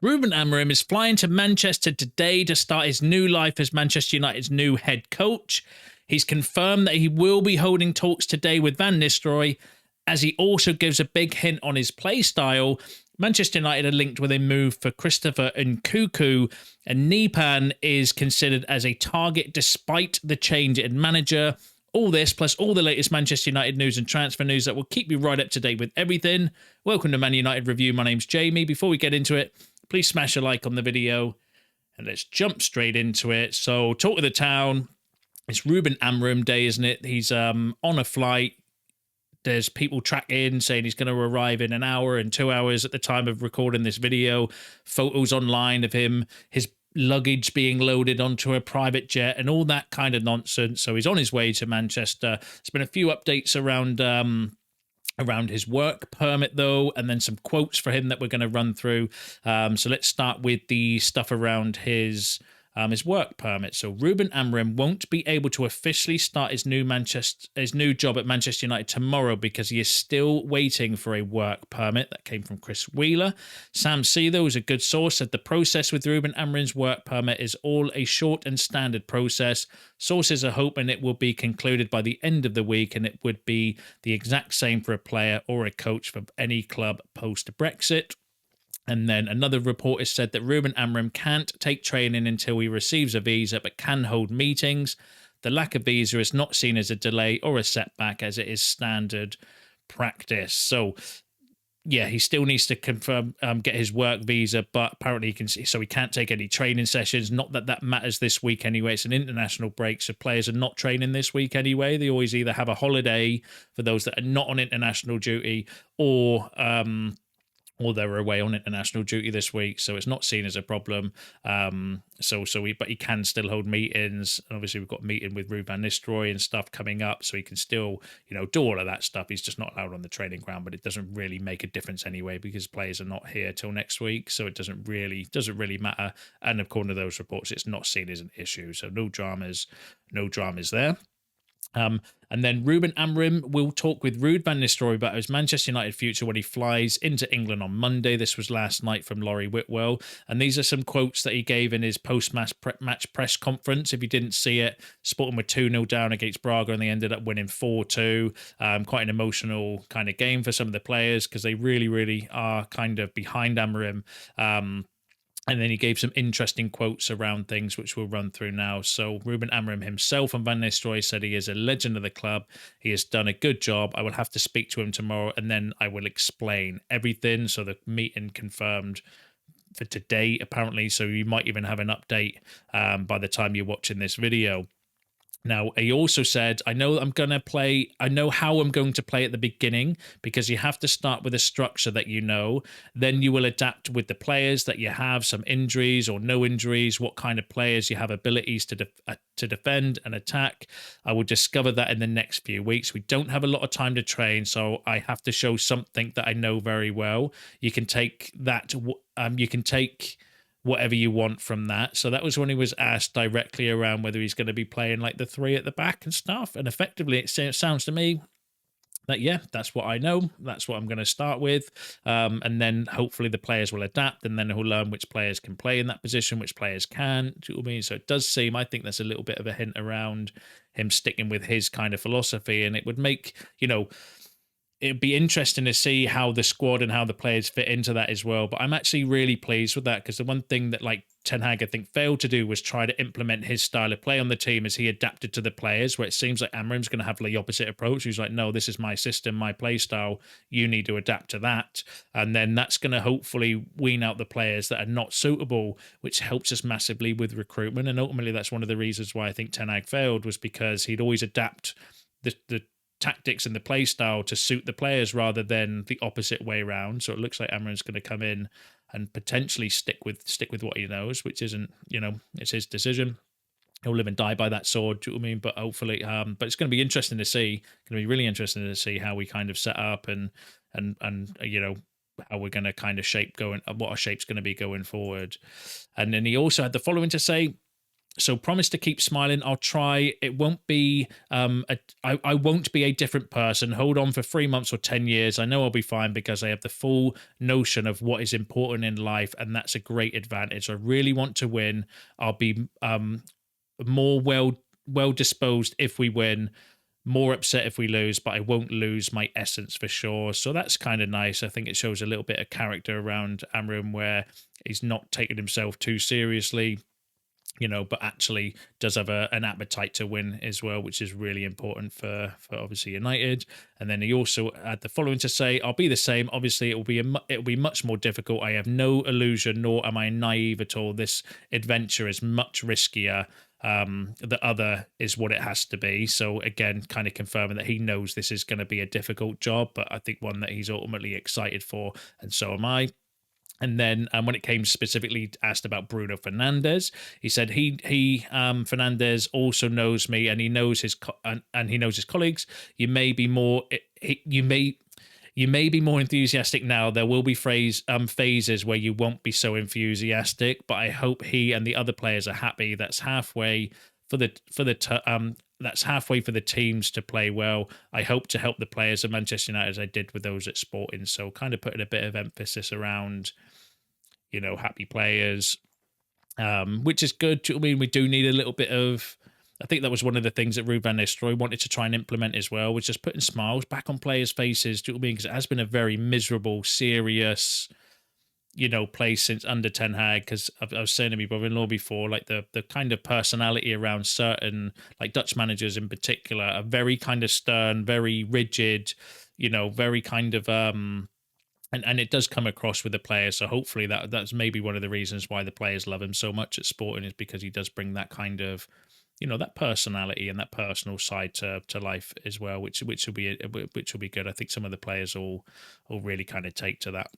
Ruben Amorim is flying to Manchester today to start his new life as Manchester United's new head coach. He's confirmed that he will be holding talks today with Van Nistelrooy, as he also gives a big hint on his play style. Manchester United are linked with a move for Christopher Nkunku, and Nypan is considered as a target despite the change in manager. All this, plus all the latest Manchester United news and transfer news that will keep you right up to date with everything. Welcome to Man United Review. My name's Jamie. Before we get into it, please smash a like on the video, and let's jump straight into it. So, talk of the town. It's Ruben Amorim Day, isn't it? He's on a flight. There's people tracking saying he's going to arrive in an hour and 2 hours at the time of recording this video. Photos online of him, his luggage being loaded onto a private jet and all that kind of nonsense. So he's on his way to Manchester. There's been a few updates around his work permit, though, and then some quotes for him that we're going to run through. So let's start with the stuff around his work permit. So Ruben Amorim won't be able to officially start his new job at Manchester United tomorrow because he is still waiting for a work permit. That came from Chris Wheeler. Sam Seether, who's a good source, said the process with Ruben Amorim's work permit is all a short and standard process. Sources are hoping it will be concluded by the end of the week, and it would be the exact same for a player or a coach for any club post-Brexit. And then another report has said that Ruben Amorim can't take training until he receives a visa, but can hold meetings. The lack of visa is not seen as a delay or a setback, as it is standard practice. So, yeah, he still needs to confirm, get his work visa, but apparently he can't take any training sessions. Not that that matters this week anyway. It's an international break, so players are not training this week anyway. They always either have a holiday for those that are not on international duty, or they're away on international duty this week, so it's not seen as a problem. But he can still hold meetings. And obviously, we've got a meeting with Ruud van Nistelrooy and stuff coming up, so he can still, do all of that stuff. He's just not allowed on the training ground, but it doesn't really make a difference anyway because players are not here till next week, so it doesn't really matter. And according to those reports, it's not seen as an issue, so no dramas there. And then Ruben Amorim will talk with Ruud van Nistelrooy about his Manchester United future when he flies into England on Monday. This was last night from Laurie Whitwell. And these are some quotes that he gave in his post-match press conference. If you didn't see it, Sporting were 2-0 down against Braga, and they ended up winning 4-2. Quite an emotional kind of game for some of the players because they really, really are kind of behind Amorim. And then he gave some interesting quotes around things, which we'll run through now. So Ruben Amorim himself and Van Nistelrooy said he is a legend of the club. He has done a good job. I will have to speak to him tomorrow, and then I will explain everything. So the meeting confirmed for today, apparently. So you might even have an update by the time you're watching this video. Now, he also said, I know how I'm going to play at the beginning, because you have to start with a structure that you know. Then you will adapt with the players that you have, some injuries or no injuries, what kind of players you have abilities to defend and attack. I will discover that in the next few weeks. We don't have a lot of time to train, so I have to show something that I know very well. You can take that, whatever you want from that. So that was when he was asked directly around whether he's going to be playing like the three at the back and stuff. And effectively, it sounds to me that, yeah, that's what I know. That's what I'm going to start with. And then hopefully the players will adapt, and then he'll learn which players can play in that position, which players can't. Do you know what I mean? So it does seem, I think that's a little bit of a hint around him sticking with his kind of philosophy. And it would make, it'd be interesting to see how the squad and how the players fit into that as well. But I'm actually really pleased with that, because the one thing that Ten Hag, I think, failed to do was try to implement his style of play on the team as he adapted to the players, where it seems like Amorim's going to have the opposite approach. He's like, no, this is my system, my play style. You need to adapt to that. And then that's going to hopefully wean out the players that are not suitable, which helps us massively with recruitment. And ultimately, that's one of the reasons why I think Ten Hag failed, was because he'd always adapt the tactics and the play style to suit the players rather than the opposite way around. So it looks like Amorim's going to come in and potentially stick with what he knows, which isn't, it's his decision. He'll live and die by that sword. Do you know what I mean? But hopefully, but it's going to be interesting to see. Going to be really interesting to see how we kind of set up and how we're going to kind of shape what our shape's going to be going forward. And then he also had the following to say. So promise to keep smiling. I'll try. It won't be I won't be a different person. Hold on for 3 months or 10 years. I know I'll be fine because I have the full notion of what is important in life, and that's a great advantage. I really want to win. I'll be more well disposed if we win, more upset if we lose, but I won't lose my essence for sure. So that's kind of nice. I think it shows a little bit of character around Amorim, where he's not taking himself too seriously, but actually does have an appetite to win as well, which is really important for obviously United. And then he also had the following to say: "I'll be the same. Obviously, it'll be much more difficult. I have no illusion, nor am I naive at all. This adventure is much riskier. The other is what it has to be." So again, kind of confirming that he knows this is going to be a difficult job, but I think one that he's ultimately excited for, and so am I. And then when it came specifically asked about Bruno Fernandes, he said Fernandes also knows me, and he knows and he knows his colleagues. You may be more enthusiastic now. There will be phases where you won't be so enthusiastic, but I hope he and the other players are happy. That's halfway for the teams to play well. I hope to help the players of Manchester United as I did with those at Sporting. So kind of putting a bit of emphasis around, happy players, which is good. I mean, we do need a little bit of. I think that was one of the things that Ruud van Nistelrooy wanted to try and implement as well, was just putting smiles back on players' faces. Do you know what I mean? Because it has been a very miserable, serious, place since under Ten Hag. Because I was saying to my brother-in-law before, like the kind of personality around certain, like Dutch managers in particular, are very kind of stern, very rigid, very kind of and it does come across with the players. So hopefully that's maybe one of the reasons why the players love him so much at Sporting, is because he does bring that kind of, that personality and that personal side to life as well, which will be good. I think some of the players will really kind of take to that.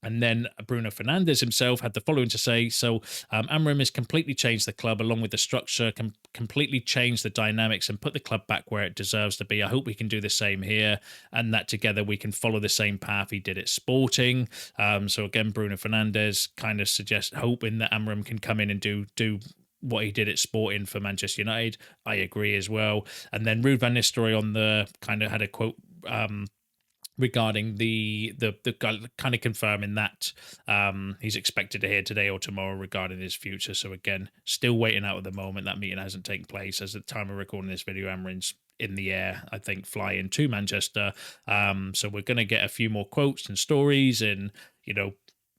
And then Bruno Fernandes himself had the following to say: "So Amorim has completely changed the club along with the structure, completely changed the dynamics and put the club back where it deserves to be. I hope we can do the same here, and that together we can follow the same path he did at Sporting." So again, Bruno Fernandes kind of hoping that Amorim can come in and do what he did at Sporting for Manchester United. I agree as well. And then Ruud van Nistelrooy on the kind of had a quote regarding the kind of confirming that he's expected to hear today or tomorrow regarding his future. So again, still waiting out at the moment. That meeting hasn't taken place. As at the time of recording this video, Amorim's in the air, I think, flying to Manchester. So we're going to get a few more quotes and stories and,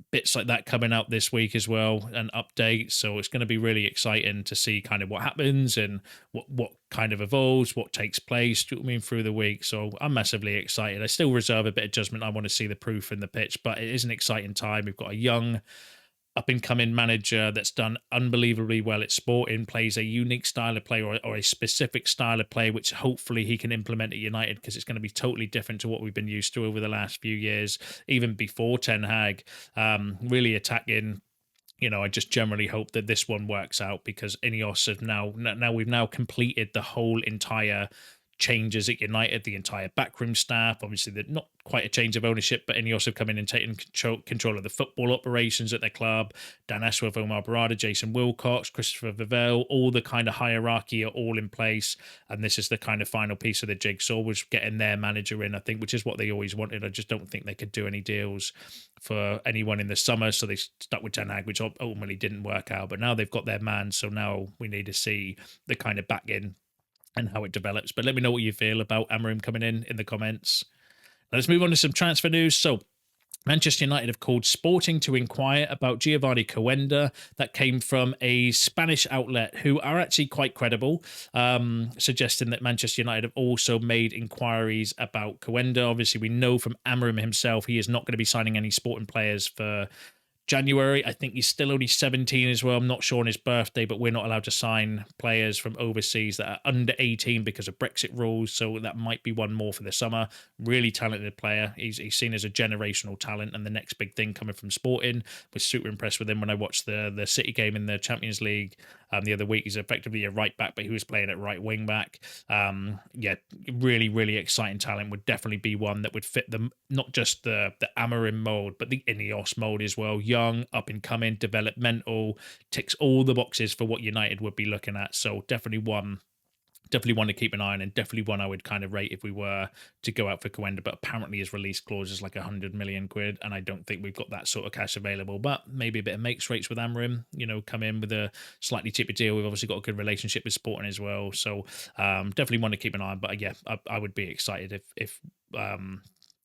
bits like that coming out this week as well, and updates. So it's going to be really exciting to see kind of what happens and what kind of evolves, what takes place, do you know what I mean, through the week. So I'm massively excited. I still reserve a bit of judgment. I want to see the proof in the pitch, but it is an exciting time. We've got a young up-and-coming manager that's done unbelievably well at Sporting, plays a unique style of play or a specific style of play, which hopefully he can implement at United, because it's going to be totally different to what we've been used to over the last few years, even before Ten Hag. Really attacking. I just generally hope that this one works out, because Ineos have we've now completed the whole entire changes at United, the entire backroom staff. Obviously, they're not quite a change of ownership, but Ineos have come in and taken control of the football operations at their club. Dan Ashworth, Omar Barada, Jason Wilcox, Christopher Vivell, all the kind of hierarchy are all in place. And this is the kind of final piece of the jigsaw, was getting their manager in, I think, which is what they always wanted. I just don't think they could do any deals for anyone in the summer, so they stuck with Ten Hag, which ultimately didn't work out. But now they've got their man, so now we need to see the kind of back in and how it develops. But let me know what you feel about Amorim coming in the comments. Now let's move on to some transfer news. So Manchester United have called Sporting to inquire about Giovanni Coenda. That came from a Spanish outlet who are actually quite credible, suggesting that Manchester United have also made inquiries about Coenda. Obviously, we know from Amorim himself he is not going to be signing any Sporting players for January. I think he's still only 17 as well. I'm not sure on his birthday, but we're not allowed to sign players from overseas that are under 18 because of Brexit rules. So that might be one more for the summer. Really talented player. He's seen as a generational talent and the next big thing coming from Sporting. Was super impressed with him when I watched the City game in the Champions League the other week. He's effectively a right back, but he was playing at right wing back. Really, really exciting talent. Would definitely be one that would fit them, not just the Amorim mold, but the Ineos mold as well. Young, young, up and coming, developmental, ticks all the boxes for what United would be looking at. So definitely one to keep an eye on, and definitely one I would kind of rate if we were to go out for Coenda. But apparently his release clause is like 100 million quid, and I don't think we've got that sort of cash available. But maybe a bit of makes rates with Amorim, come in with a slightly cheaper deal. We've obviously got a good relationship with Sporting as well, so definitely want to keep an eye on. But yeah, I would be excited if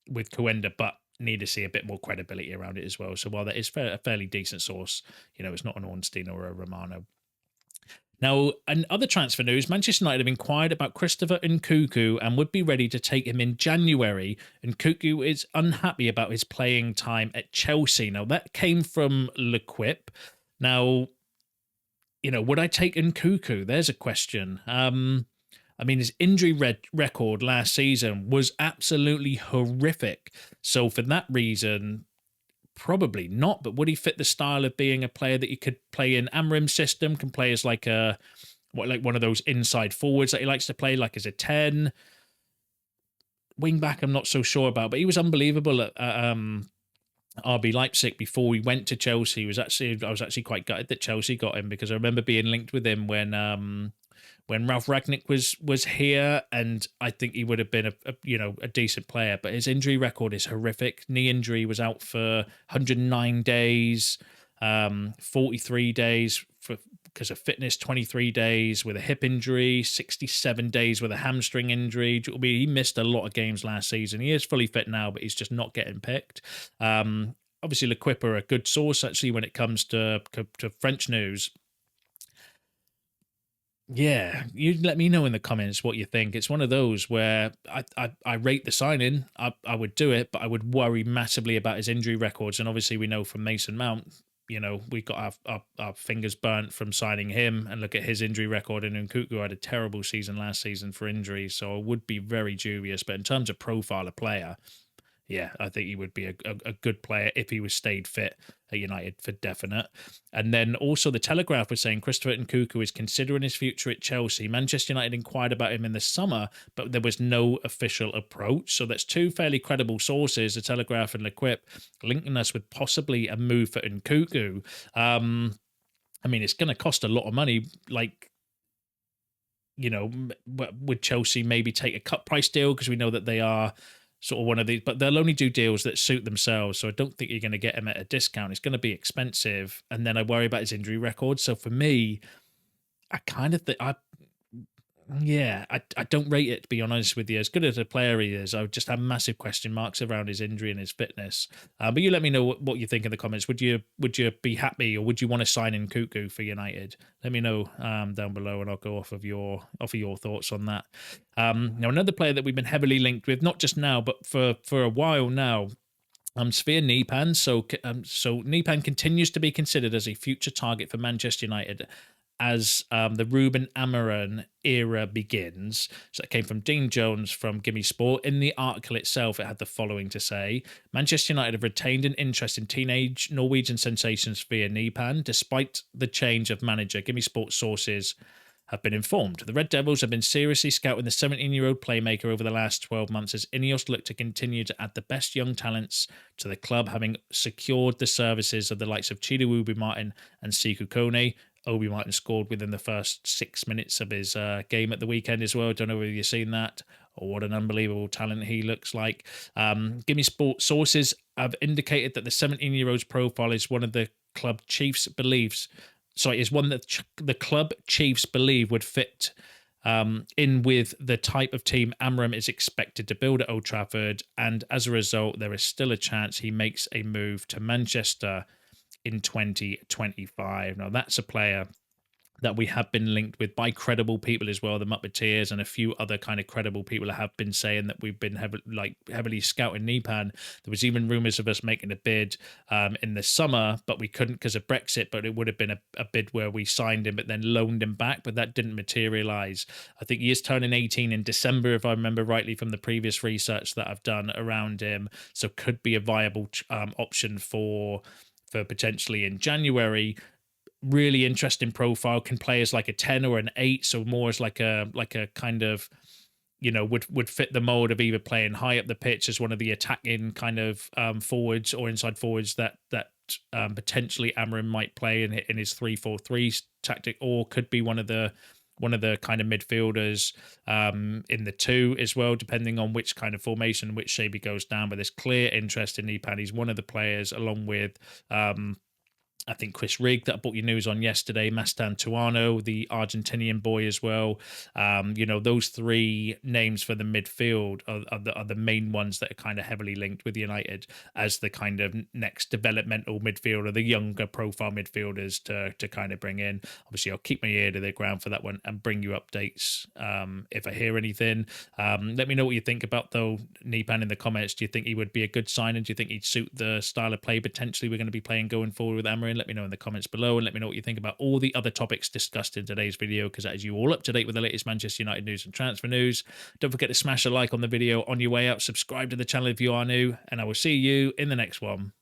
with Coenda, but need to see a bit more credibility around it as well. So while that is a fairly decent source, it's not an Ornstein or a Romano. Now, in other transfer news, Manchester United have inquired about Christopher Nkunku and would be ready to take him in January. Nkunku is unhappy about his playing time at Chelsea. Now, that came from L'Equipe. Now, would I take Nkunku? There's a question. His injury record last season was absolutely horrific. So for that reason, probably not, but would he fit the style of being a player that you could play in Amorim's system, can play as like one of those inside forwards that he likes to play, like as a 10? Wing back, I'm not so sure about, but he was unbelievable at RB Leipzig before he went to Chelsea. I was actually quite gutted that Chelsea got him, because I remember being linked with him when Ralph Rangnick was here, and I think he would have been a decent player. But his injury record is horrific. Knee injury, was out for 109 days, 43 days because of fitness, 23 days with a hip injury, 67 days with a hamstring injury. He missed a lot of games last season. He is fully fit now, but he's just not getting picked. Obviously, L'Equipe are a good source, actually, when it comes to French news. Yeah, you let me know in the comments what you think. It's one of those where I rate the signing. I would do it, but I would worry massively about his injury records. And obviously, we know from Mason Mount, we got our fingers burnt from signing him. And look at his injury record. And Nkunku had a terrible season last season for injuries, so I would be very dubious. But in terms of profile of player, yeah, I think he would be a good player if he was stayed fit at United for definite. And then also the Telegraph was saying Christopher Nkunku is considering his future at Chelsea. Manchester United inquired about him in the summer, but there was no official approach. So that's two fairly credible sources, the Telegraph and L'Equipe, linking us with possibly a move for Nkunku. It's going to cost a lot of money. Would Chelsea maybe take a cut price deal? Because we know that they are sort of one of these, but they'll only do deals that suit themselves. So I don't think you're going to get him at a discount. It's going to be expensive. And then I worry about his injury record. So for me, I kind of think, I don't rate it, to be honest with you. As good as a player he is, I would just have massive question marks around his injury and his fitness. But you let me know what you think in the comments. Would you be happy, or would you want to sign in Nkunku for United? Let me know down below, and I'll go off of your thoughts on that. Now, another player that we've been heavily linked with, not just now, but for a while now, Sverre Nypan. So Nypan continues to be considered as a future target for Manchester United as the Ruben Amorim era begins. So it came from Dean Jones from Gimme Sport. In the article itself, it had the following to say: Manchester United have retained an interest in teenage Norwegian sensation Sverre Nypan, despite the change of manager. Gimme Sport sources have been informed. The Red Devils have been seriously scouting the 17-year-old playmaker over the last 12 months as Ineos look to continue to add the best young talents to the club, having secured the services of the likes of Chido Obi-Martin and Sekou Kone. Obi-Martin scored within the first 6 minutes of his game at the weekend as well. Don't know whether you've seen that, or what an unbelievable talent he looks like. Gimme Sport sources have indicated that the 17-year-old's profile is one of the club chiefs believes. Is one that the club chiefs believe would fit in with the type of team Amorim is expected to build at Old Trafford, and as a result, there is still a chance he makes a move to Manchester in 2025. Now, that's a player that we have been linked with by credible people as well, the Muppeteers and a few other kind of credible people have been saying that we've been heavily scouting Nypan. There was even rumours of us making a bid in the summer, but we couldn't because of Brexit, but it would have been a bid where we signed him but then loaned him back, but that didn't materialise. I think he is turning 18 in December, if I remember rightly from the previous research that I've done around him, so could be a viable option for potentially in January. Really interesting profile, can play as like a 10 or an 8, so more as like a kind of, would fit the mold of either playing high up the pitch as one of the attacking kind of forwards or inside forwards that potentially Amorim might play in his 3-4-3 tactic, or could be one of the kind of midfielders in the two as well, depending on which kind of formation, which shape he goes down. But there's clear interest in Nypan. He's one of the players, along with I think Chris Rigg, that I brought you news on yesterday, Mastan Tuano, the Argentinian boy as well. Those three names for the midfield are the main ones that are kind of heavily linked with United as the kind of next developmental midfielder, the younger profile midfielders to kind of bring in. Obviously, I'll keep my ear to the ground for that one and bring you updates if I hear anything. Let me know what you think about, though, Nypan in the comments. Do you think he would be a good signing? Do you think he'd suit the style of play potentially we're going to be playing going forward with Amorim? Let me know in the comments below, and let me know what you think about all the other topics discussed in today's video, because that is you all up to date with the latest Manchester United news and transfer news. Don't forget to smash a like on the video on your way out, subscribe to the channel if you are new, and I will see you in the next one.